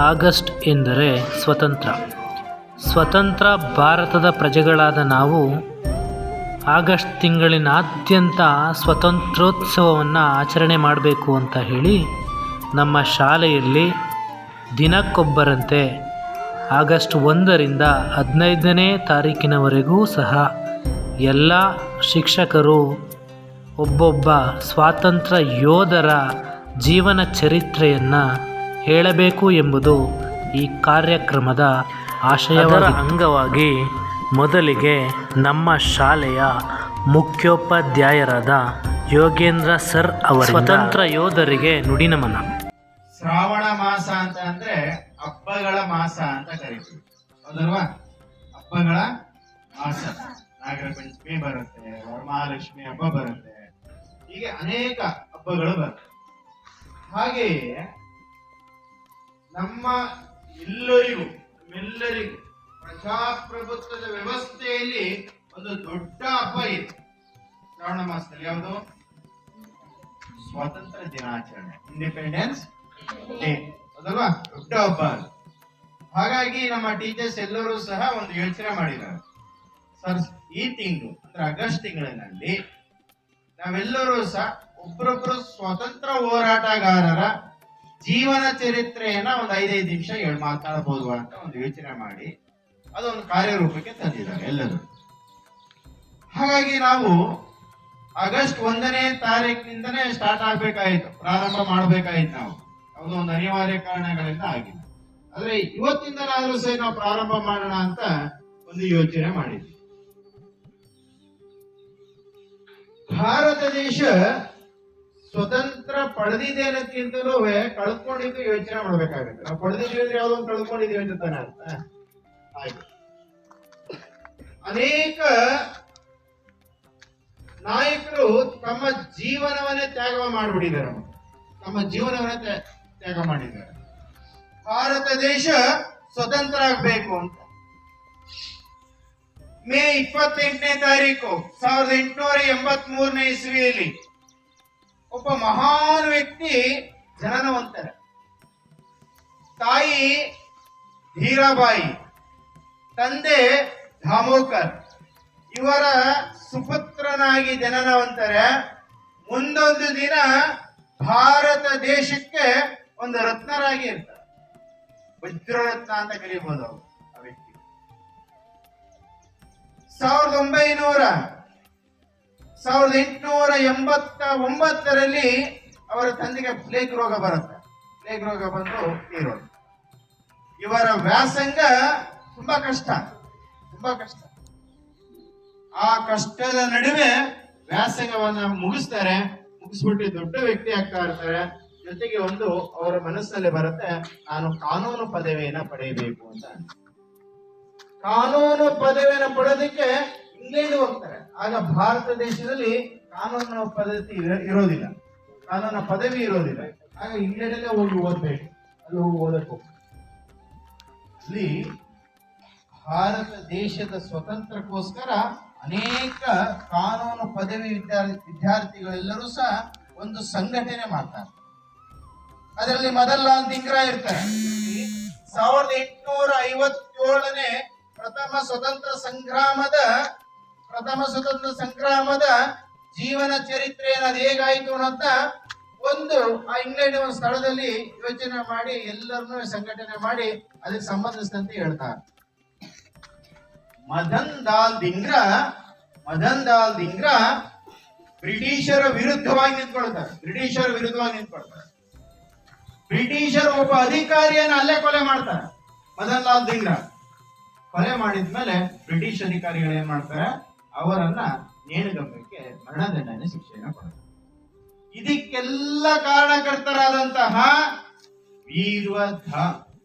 August ಎಂದರೆ ಸ್ವತಂತ್ರ ಭಾರತದ ಪ್ರಜೆಗಳಾದ ನಾವು ಆಗಸ್ಟ್ ತಿಂಗಳಿನಾದ್ಯಂತ ಸ್ವಾತಂತ್ರ್ಯೋತ್ಸವವನ್ನು ಆಚರಣೆ ಮಾಡಬೇಕು ಅಂತ ಹೇಳಿ ನಮ್ಮ ಶಾಲೆಯಲ್ಲಿ ದಿನಕ್ಕೊಬ್ಬರಂತೆ ಆಗಸ್ಟ್ 1ರಿಂದ 15ನೇ ತಾರೀಕಿನವರೆಗೂ ಸಹ ಎಲ್ಲ ಶಿಕ್ಷಕರು ಒಬ್ಬೊಬ್ಬ ಸ್ವಾತಂತ್ರ್ಯ ಯೋಧರ ಜೀವನ ಚರಿತ್ರೆಯನ್ನು ಹೇಳಬೇಕು ಎಂಬುದು ಈ ಕಾರ್ಯಕ್ರಮದ ಆಶಯದ ಅಂಗವಾಗಿ ಮೊದಲಿಗೆ ನಮ್ಮ ಶಾಲೆಯ ಮುಖ್ಯೋಪಾಧ್ಯಾಯರಾದ ಯೋಗೇಂದ್ರ ಸರ್ ಅವರ ಸ್ವಾತಂತ್ರ್ಯ ಯೋಧರಿಗೆ ನುಡಿನಮನ. ಶ್ರಾವಣ ಮಾಸ ಅಂತ ಅಂದ್ರೆ ಹಬ್ಬಗಳ ಮಾಸ ಅಂತ ಕರಿತೀವಿ, ಹೌದಲ್ವಾ? ಹಬ್ಬಗಳ ಮಾಸ. ನಾಗರ ಪಂಚಮಿ ಬರುತ್ತೆ, ವರಮಹಾಲಕ್ಷ್ಮಿ ಹಬ್ಬ ಬರುತ್ತೆ, ಹೀಗೆ ಅನೇಕ ಹಬ್ಬಗಳು ಬರುತ್ತೆ. ಹಾಗೆಯೇ ನಮ್ಮ ಎಲ್ಲರಿಗೂ ಪ್ರಜಾಪ್ರಭುತ್ವದ ವ್ಯವಸ್ಥೆಯಲ್ಲಿ ಒಂದು ದೊಡ್ಡ ಹಬ್ಬ ಇದೆ ಶ್ರಾವಣ ಮಾಸದಲ್ಲಿ. ಯಾವುದು? ಸ್ವಾತಂತ್ರ್ಯ ದಿನಾಚರಣೆ, ಇಂಡಿಪೆಂಡೆನ್ಸ್ ಡೇ, ಅದಲ್ವಾ? ದೊಡ್ಡ ಹಬ್ಬ ಅದು. ಹಾಗಾಗಿ ನಮ್ಮ ಟೀಚರ್ಸ್ ಎಲ್ಲರೂ ಸಹ ಒಂದು ಯೋಚನೆ ಮಾಡಿದ್ದಾರೆ, ಸರ್ ಈ ತಿಂಗಳು ಅಂದ್ರೆ ಆಗಸ್ಟ್ ತಿಂಗಳಿನಲ್ಲಿ ನಾವೆಲ್ಲರೂ ಸಹ ಒಬ್ಬರೊಬ್ಬರು ಸ್ವಾತಂತ್ರ್ಯ ಹೋರಾಟಗಾರರ ಜೀವನ ಚರಿತ್ರೆಯನ್ನ ಒಂದು 5 ನಿಮಿಷ ಮಾತಾಡಬಹುದು ಅಂತ ಒಂದು ಯೋಚನೆ ಮಾಡಿ ಅದೊಂದು ಕಾರ್ಯರೂಪಕ್ಕೆ ತಂದಿದ್ದಾರೆ ಎಲ್ಲರೂ. ಹಾಗಾಗಿ ನಾವು ಆಗಸ್ಟ್ 1ನೇ ತಾರೀಕಿನಿಂದನೇ ಸ್ಟಾರ್ಟ್ ಆಗ್ಬೇಕಾಯ್ತು, ಪ್ರಾರಂಭ ಮಾಡ್ಬೇಕಾಯ್ತು. ನಾವು ಯಾವುದೋ ಒಂದು ಅನಿವಾರ್ಯ ಕಾರಣಗಳಿಂದ ಆಗಿಲ್ಲ. ಆದ್ರೆ ಇವತ್ತಿಂದನಾದ್ರೂ ಸಹ ನಾವು ಪ್ರಾರಂಭ ಮಾಡೋಣ ಅಂತ ಒಂದು ಯೋಚನೆ ಮಾಡಿದ್ವಿ. ಭಾರತ ದೇಶ ಸ್ವತಂತ್ರ ಪಡೆದಿದೆ ಅನ್ನೋಕ್ಕಿಂತಲೂ ಕಳ್ಕೊಂಡಿದ್ದು ಯೋಚನೆ ಮಾಡ್ಬೇಕಾಗುತ್ತೆ. ನಾವು ಪಡೆದಿದ್ದೀವಿ ಅಂದ್ರೆ ಯಾವುದೋ ಒಂದು ಕಳ್ಕೊಂಡಿದೀವಿ ಅಂತ ತಾನೆ ಅರ್ಥ. ಹಾಗೆ ಅನೇಕ ನಾಯಕರು ತಮ್ಮ ಜೀವನವನ್ನೇ ತ್ಯಾಗ ಮಾಡಿಬಿಟ್ಟಿದ್ದಾರೆ, ತ್ಯಾಗ ಮಾಡಿದ್ದಾರೆ ಭಾರತ ದೇಶ ಸ್ವತಂತ್ರ ಆಗ್ಬೇಕು ಅಂತ. ಮೇ 28ನೇ ತಾರೀಕು 1883ನೇ ಇಸ್ವಿಯಲ್ಲಿ ಒಬ್ಬ ಮಹಾನ್ ವ್ಯಕ್ತಿ ಜನನ ಹೊಂತಾರೆ. ತಾಯಿ ಧೀರಾಬಾಯಿ, ತಂದೆ ದಾಮೋಕರ್, ಇವರ ಸುಪುತ್ರನಾಗಿ ಜನನ ಹೊಂತಾರೆ. ಮುಂದೊಂದು ದಿನ ಭಾರತ ದೇಶಕ್ಕೆ ಒಂದು ರತ್ನರಾಗಿ ಇರ್ತಾರೆ, ವಜ್ರರತ್ನ ಅಂತ ಕರೀಬಹುದು ಅವರು ಆ ವ್ಯಕ್ತಿ. 1889ರಲ್ಲಿ ಅವರ ತಂದೆಗೆ ಪ್ಲೇಗ್ ರೋಗ ಬರುತ್ತೆ. ಪ್ಲೇಗ್ ರೋಗ ಬಂದು ತೀರೋದು. ಇವರ ವ್ಯಾಸಂಗ ತುಂಬಾ ಕಷ್ಟ. ಆ ಕಷ್ಟದ ನಡುವೆ ವ್ಯಾಸಂಗವನ್ನ ಮುಗಿಸ್ಬಿಟ್ಟು ದೊಡ್ಡ ವ್ಯಕ್ತಿ ಆಗ್ತಾ ಇರ್ತಾರೆ. ಜೊತೆಗೆ ಒಂದು ಅವರ ಮನಸ್ಸಲ್ಲಿ ಬರುತ್ತೆ, ನಾನು ಕಾನೂನು ಪದವಿಯನ್ನ ಪಡೆಯಬೇಕು ಅಂತ. ಕಾನೂನು ಪದವಿಯನ್ನು ಪಡೆಯೋದಕ್ಕೆ ಇಂಗ್ಲೆಂಡ್ ಹೋಗ್ತಾರೆ. ಆಗ ಭಾರತ ದೇಶದಲ್ಲಿ ಕಾನೂನು ಪದ್ಧತಿ ಇರೋದಿಲ್ಲ, ಕಾನೂನು ಪದವಿ ಇರೋದಿಲ್ಲ. ಆಗ ಇಂಗ್ಲೆಂಡಲ್ಲೇ ಹೋಗಿ ಓದ್ಬೇಕು, ಅಲ್ಲಿ ಹೋಗಿ ಓದಕ್ಕೆ ಹೋಗ್ತಾರೆ. ಅಲ್ಲಿ ಭಾರತ ದೇಶದ ಸ್ವತಂತ್ರಕ್ಕೋಸ್ಕರ ಅನೇಕ ಕಾನೂನು ಪದವಿ ವಿದ್ಯಾರ್ಥಿಗಳೆಲ್ಲರೂ ಸಹ ಒಂದು ಸಂಘಟನೆ ಮಾಡ್ತಾರೆ. ಅದರಲ್ಲಿ ಮದನ್ಲಾಲ್ ಧಿಂಗ್ರಾ ಇರ್ತಾರೆ. 1857ನೇ ಪ್ರಥಮ ಸ್ವತಂತ್ರ ಸಂಗ್ರಾಮದ ಜೀವನ ಚರಿತ್ರೆಯನ್ನು ಅದು ಹೇಗಾಯಿತು ಅಂತ ಒಂದು ಆ ಇಂಗ್ಲೆಂಡ್ ಒಂದು ಸ್ಥಳದಲ್ಲಿ ಯೋಚನೆ ಮಾಡಿ ಎಲ್ಲರನ್ನೂ ಸಂಘಟನೆ ಮಾಡಿ ಅದಕ್ಕೆ ಸಂಬಂಧಿಸಿದಂತೆ ಹೇಳ್ತಾರೆ. ಮದನ್ ಲಾಲ್ ಧಿಂಗ್ರಾ ಬ್ರಿಟಿಷರ ವಿರುದ್ಧವಾಗಿ ನಿಂತ್ಕೊಳ್ತಾರೆ. ಬ್ರಿಟಿಷರು ಒಬ್ಬ ಅಧಿಕಾರಿಯನ್ನು ಅಲ್ಲೇ ಕೊಲೆ ಮಾಡ್ತಾರೆ. ಮದನ್ ಲಾಲ್ ಧಿಂಗ್ರಾ ಕೊಲೆ ಮಾಡಿದ್ಮೇಲೆ ಬ್ರಿಟಿಷ್ ಅಧಿಕಾರಿಗಳು ಏನ್ ಮಾಡ್ತಾರೆ, ಅವರನ್ನ ನೇಣುಗಂಬಕ್ಕೆ ಮರಣದಂಡನೆ ಶಿಕ್ಷೆಯನ್ನು ಕೊಡ್ತಾರೆ. ಇದಕ್ಕೆಲ್ಲ ಕಾರಣಕರ್ತರಾದಂತಹ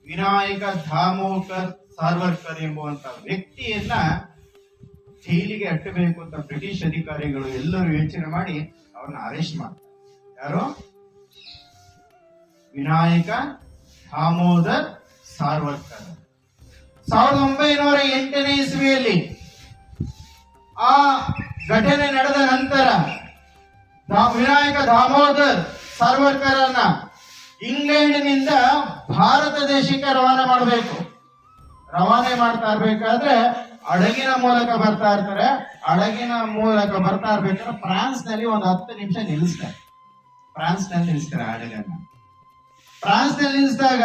ವಿನಾಯಕ ದಾಮೋಕರ್ ಸಾವರ್ಕರ್ ಎಂಬುವಂತ ವ್ಯಕ್ತಿಯನ್ನ ಜೈಲಿಗೆ ಅಟ್ಟಬೇಕು ಅಂತ ಬ್ರಿಟಿಷ್ ಅಧಿಕಾರಿಗಳು ಎಲ್ಲರೂ ಯೋಚನೆ ಮಾಡಿ ಅವ್ರನ್ನ ಅರೆಸ್ಟ್ ಮಾಡ್ತಾರೆ. ಯಾರು? ವಿನಾಯಕ ದಾಮೋದರ್ ಸಾವರ್ಕರ್. 1908ನೇ ಇಸ್ವಿಯಲ್ಲಿ ಆ ಘಟನೆ ನಡೆದ ನಂತರ ವಿನಾಯಕ ದಾಮೋದರ್ ಸಾವರ್ಕರನ್ನ ಇಂಗ್ಲೆಂಡ್ನಿಂದ ಭಾರತ ದೇಶಕ್ಕೆ ರವಾನೆ ಮಾಡಬೇಕು. ರವಾನೆ ಮಾಡ್ತಾ ಇರ್ಬೇಕಾದ್ರೆ ಹಡಗಿನ ಮೂಲಕ ಬರ್ತಾ ಇರ್ತಾರೆ. ಹಡಗಿನ ಮೂಲಕ ಬರ್ತಾ ಇರ್ಬೇಕಾದ್ರೆ ಫ್ರಾನ್ಸ್ ನಲ್ಲಿ ಒಂದು 10 ನಿಮಿಷ ನಿಲ್ಲಿಸ್ತಾರೆ. ಫ್ರಾನ್ಸ್ ನಲ್ಲಿ ನಿಲ್ಲಿಸ್ತಾರೆ ಹಡಗನ್ನ. ಫ್ರಾನ್ಸ್ ನಲ್ಲಿ ನಿಲ್ಲಿಸಿದಾಗ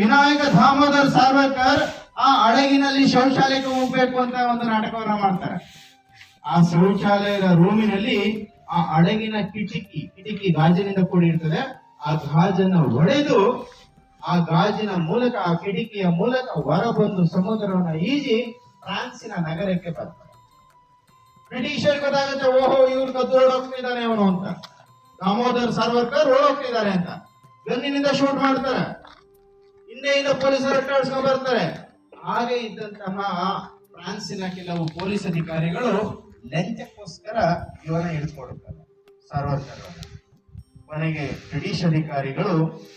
ವಿನಾಯಕ ದಾಮೋದರ್ ಸಾವರ್ಕರ್ ಆ ಹಡಗಿನಲ್ಲಿ ಶೌಚಾಲಯಕ್ಕೆ ಹೋಗ್ಬೇಕು ಅಂತ ಒಂದು ನಾಟಕವನ್ನ ಮಾಡ್ತಾರೆ. ಆ ಶೌಚಾಲಯದ ರೂಮಿನಲ್ಲಿ ಆ ಹಡಗಿನ ಕಿಟಕಿ ಗಾಜಿನಿಂದ ಕೂಡಿರ್ತದೆ. ಆ ಗಾಜನ್ನು ಒಡೆದು ಆ ಗಾಜಿನ ಮೂಲಕ ಆ ಕಿಟಕಿಯ ಮೂಲಕ ಹೊರಬಂದು ಸಮುದ್ರವನ್ನ ಈಜಿ ಫ್ರಾನ್ಸಿನ ನಗರಕ್ಕೆ ಬರ್ತಾರೆ. ಬ್ರಿಟಿಷರ್ ಗೊತ್ತಾಗುತ್ತೆ, ಓಹೋ ಇವ್ರು ಕದ್ದೋಡೋಗ್ತಿದ್ದಾನೆ ಅವನು ಅಂತ. ದಾಮೋದರ್ ಸಾವರ್ಕರ್ ಓಡೋಗ್ತಿದ್ದಾರೆ ಅಂತ ಗನ್ನಿನಿಂದ ಶೂಟ್ ಮಾಡ್ತಾರೆ. ಹಿಂದೆಯಿಂದ ಪೊಲೀಸರು ಅಟ್ಟಾಡ್ಸ್ಕೊಂಡ್ ಬರ್ತಾರೆ. ಹಾಗೆ ಇದ್ದಂತಹ ಫ್ರಾನ್ಸಿನ ಕೆಲವು ಪೊಲೀಸ್ ಅಧಿಕಾರಿಗಳು ಲಂಚಕ್ಕೋಸ್ಕರ ಇವನ ಹಿಡಿದುಕೊಡುತ್ತಾರೆ ಸಾವರ್ಕರ್. ಕೊನೆಗೆ ಬ್ರಿಟಿಷ್ ಅಧಿಕಾರಿಗಳು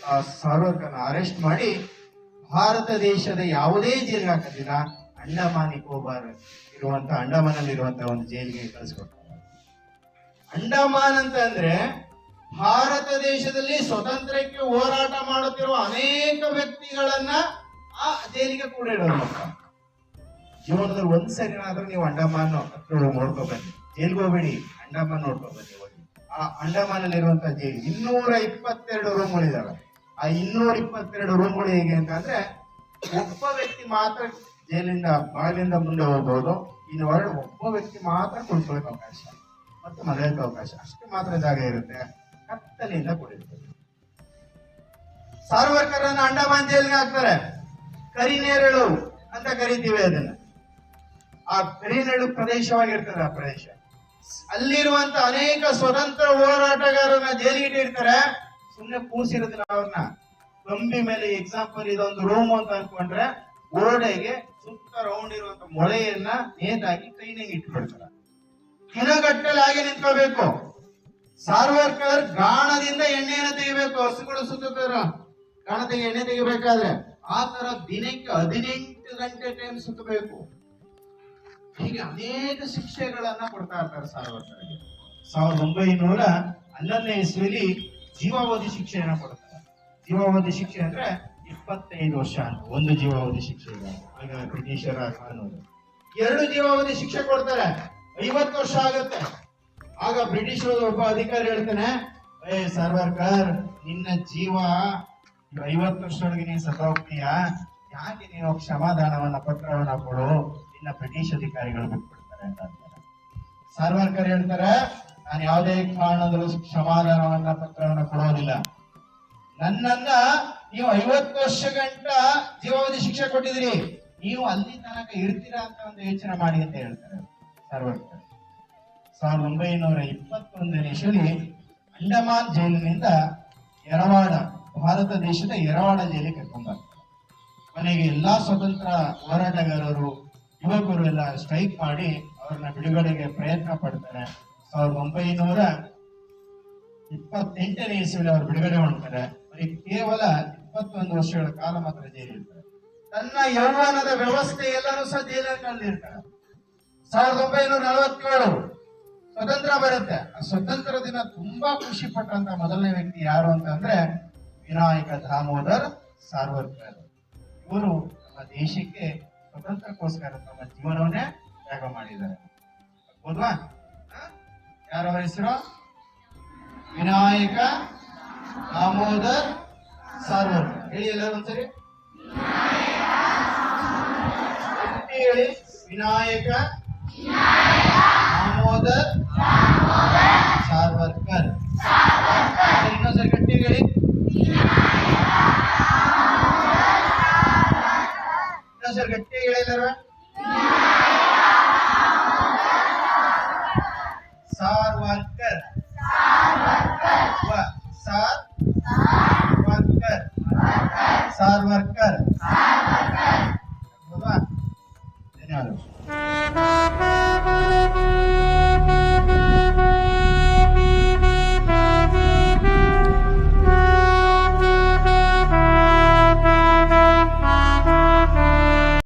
ಆ ಸಾವರ್ಕರ್ನ ಅರೆಸ್ಟ್ ಮಾಡಿ ಭಾರತ ದೇಶದ ಯಾವುದೇ ಜೈಲಿಗೆ ಹಾಕದಿಲ್ಲ, ಅಂಡಮಾನ್ ನಿಕೋಬಾರ್ ಇರುವಂತ ಅಂಡಮಾನಲ್ಲಿ ಇರುವಂತಹ ಒಂದು ಜೈಲಿಗೆ ಕಳಿಸ್ಕೊಡ್ತಾರೆ. ಅಂಡಮಾನ್ ಅಂತ ಅಂದ್ರೆ ಭಾರತ ದೇಶದಲ್ಲಿ ಸ್ವತಂತ್ರಕ್ಕೆ ಹೋರಾಟ ಮಾಡುತ್ತಿರುವ ಅನೇಕ ವ್ಯಕ್ತಿಗಳನ್ನ ಆ ಜೈಲಿಗೆ ಕೂಡ ಇಡೋದು. ಜೀವನದಲ್ಲಿ ಒಂದ್ಸರಿನಾದ್ರೂ ನೀವು ಅಂಡಮಾನ್ ಹತ್ರ ನೋಡ್ಕೊ ಬನ್ನಿ. ಜೈಲ್ಗೆ ಹೋಗ್ಬೇಡಿ, ಅಂಡಮಾನ್ ನೋಡ್ಕೊ ಬನ್ನಿ. ಆ ಅಂಡಮಾನ್ ಅಲ್ಲಿ ಇರುವಂತಹ ಜೈಲು 222 ರೂಮ್ಗಳಿದಾವೆ. ಆ 222 ರೂಮ್ಗಳು ಹೇಗೆ ಅಂತಂದ್ರೆ ಒಬ್ಬ ವ್ಯಕ್ತಿ ಮಾತ್ರ ಜೈಲಿಂದ ಬಾಗಿಲಿಂದ ಮುಂದೆ ಹೋಗ್ಬೋದು. ಇನ್ನು ಹೊರಗೆ ಒಬ್ಬ ವ್ಯಕ್ತಿ ಮಾತ್ರ ಕುಳಿತುಕೊಳ್ಳಕ್ಕೆ ಅವಕಾಶ ಮತ್ತು ಮಲಗಕ್ಕೆ ಅವಕಾಶ, ಅಷ್ಟು ಮಾತ್ರ ಜಾಗ ಇರುತ್ತೆ. ಕತ್ತಲಿಂದ ಕೂಡಿರ್ತದೆ. ಸಾವರ್ಕರನ್ನ ಅಂಡಮಾನ್ ಜೈಲಿಗೆ ಹಾಕ್ತಾರೆ. ಕರಿನೇರಳು ಅಂತ ಕರಿತೀವಿ ಅದನ್ನ. ಆ ಕರಿನೇರಳು ಪ್ರದೇಶವಾಗಿರ್ತದೆ. ಆ ಪ್ರದೇಶ ಅಲ್ಲಿರುವಂತ ಅನೇಕ ಸ್ವತಂತ್ರ ಹೋರಾಟಗಾರರನ್ನ ಜೈಲಿಗೆ ಇಡ್ತಾರೆ. ಸುಮ್ಮನೆ ಕೂರ್ಸಿರೋದಿಲ್ಲ ಅವ್ರನ್ನ. ಕಂಬಿ ಮೇಲೆ ಎಕ್ಸಾಂಪಲ್ ಇದೊಂದು ರೂಮ್ ಅಂತ ಅನ್ಕೊಂಡ್ರೆ ಗೋಡೆಗೆ ಸುತ್ತ ರೌಂಡ್ ಇರುವಂತ ಮೊಳೆಯನ್ನ ನೇತಾಗಿ ಕೈನಾಗ ಇಟ್ಬಿಡ್ತಾರೆ. ದಿನಗಟ್ಟಲೆ ಹಾಗೆ ನಿಂತ್ಕೋಬೇಕು. ಸಾವರ್ಕರ್ ಗಾಣದಿಂದ ಎಣ್ಣೆಯನ್ನು ತೆಗಿಬೇಕು. ಹಸುಗಳು ಸುತ್ತಾರ ಗಾಣತೆಗೆ ಎಣ್ಣೆ ತೆಗಿಬೇಕಾದ್ರೆ ಆ ತರ ದಿನಕ್ಕೆ 18 ಗಂಟೆ ಟೈಮ್ ಸುತ್ತಬೇಕು. ಹೀಗೆ ಅನೇಕ ಶಿಕ್ಷೆಗಳನ್ನ ಕೊಡ್ತಾ ಇರ್ತಾರೆ ಸಾವರ್ಕರ್ಗೆ. 1911ನೇ ಇಸ್ವಿಲಿ ಜೀವಾವಧಿ ಶಿಕ್ಷೆಯನ್ನ ಕೊಡ್ತಾರೆ. ಜೀವಾವಧಿ ಶಿಕ್ಷೆ ಅಂದ್ರೆ 25 ವರ್ಷ ಅಂತ ಒಂದು ಜೀವಾವಧಿ ಶಿಕ್ಷೆ. ಆಗ ಬ್ರಿಟಿಷರ ಕಾನೂನು 2 ಜೀವಾವಧಿ ಶಿಕ್ಷೆ ಕೊಡ್ತಾರೆ. 50 ವರ್ಷ ಆಗುತ್ತೆ. ಆಗ ಬ್ರಿಟಿಷರು ಒಬ್ಬ ಅಧಿಕಾರಿ ಹೇಳ್ತಾನೆ, ಸಾವರ್ಕರ್ ನಿನ್ನ ಜೀವ 50 ವರ್ಷದೊಳಗೆ ನೀನು ಸತ್ತ ಹೋಗ್ತೀಯಾ, ಯಾಕೆ ನೀನು ಕ್ಷಮಾದಾನವನ್ನ ಪತ್ರವನ್ನ ಕೊಡು, ನಿನ್ನ ಬ್ರಿಟಿಷ್ ಅಧಿಕಾರಿಗಳು ಬಿಟ್ಬಿಡ್ತಾರೆ ಅಂತ ಅಂತಾರೆ. ಸಾವರ್ಕರ್ ಹೇಳ್ತಾರೆ, ನಾನು ಯಾವುದೇ ಕಾರಣದಲ್ಲೂ ಕ್ಷಮಾದಾನವನ್ನ ಪತ್ರವನ್ನ ಕೊಡೋದಿಲ್ಲ. ನನ್ನನ್ನ ನೀವು 50 ವರ್ಷ ಗಂಟ ಜೀವಾವಧಿ ಶಿಕ್ಷೆ ಕೊಟ್ಟಿದ್ದೀರಿ, ನೀವು ಅಲ್ಲಿ ತನಕ ಇರ್ತೀರಾ ಅಂತ ಒಂದು ಯೋಚನೆ ಮಾಡಿ ಅಂತ ಹೇಳ್ತಾರೆ ಸಾವರ್ಕರ್. 1921ನೇ ಇಸ್ವಿಲಿ ಅಂಡಮಾನ್ ಜೈಲಿನಿಂದ ಎರವಾಡ, ಭಾರತ ದೇಶದ ಎರವಾಡ ಜೈಲಿಗೆ ಕರ್ಕೊಂಡ್ಬರ್ತಾರೆ. ಕೊನೆಗೆ ಎಲ್ಲಾ ಸ್ವತಂತ್ರ ಹೋರಾಟಗಾರರು, ಯುವಕರು ಎಲ್ಲ ಸ್ಟ್ರೈಕ್ ಮಾಡಿ ಅವ್ರನ್ನ ಬಿಡುಗಡೆಗೆ ಪ್ರಯತ್ನ ಪಡ್ತಾರೆ. 1928ನೇ ಇಸ್ವಿಲಿ ಅವರು ಬಿಡುಗಡೆ ಮಾಡ್ತಾರೆ. ಅವರಿಗೆ ಕೇವಲ 21 ವರ್ಷಗಳ ಕಾಲ ಮಾತ್ರ ಜೈಲಿರ್ತಾರೆ. ತನ್ನ ಯೌವನದ ವ್ಯವಸ್ಥೆ ಎಲ್ಲರೂ ಸಹ ಜೈಲಲ್ಲಿ ಕಳೆದಿರ್ತಾರೆ. 1947 ಸ್ವತಂತ್ರ ಬರುತ್ತೆ. ಆ ಸ್ವತಂತ್ರ ದಿನ ತುಂಬಾ ಖುಷಿ ಪಟ್ಟಂತ ಮೊದಲನೇ ವ್ಯಕ್ತಿ ಯಾರು ಅಂತಂದ್ರೆ ವಿನಾಯಕ ದಾಮೋದರ್ ಸಾವರ್ಕರ್. ಇವರು ನಮ್ಮ ದೇಶಕ್ಕೆ ಸ್ವತಂತ್ರಕ್ಕೋಸ್ಕರ ತಮ್ಮ ಜೀವನವನ್ನೇ ತ್ಯಾಗ ಮಾಡಿದ್ದಾರೆ. ಹೌದಾ? ಯಾರವರ ಹೆಸರು? ವಿನಾಯಕ ದಾಮೋದರ್ ಸಾವರ್ಕರ್. ಹೇಳಿ ಎಲ್ಲರೂ ಒಂದ್ಸರಿ ಹೇಳಿ. ವಿನಾಯಕ ದಾಮೋದರ್ ಸಾವರ್ಕರ್. ಇನ್ನೊಂದ್ಸರಿ ಗಟ್ಟಿ ಹೇಳಿ. ಇನ್ನೊಂದ್ಸರಿ ಗಟ್ಟಿ ಹೇಳಿ ಎಲ್ಲರೂ.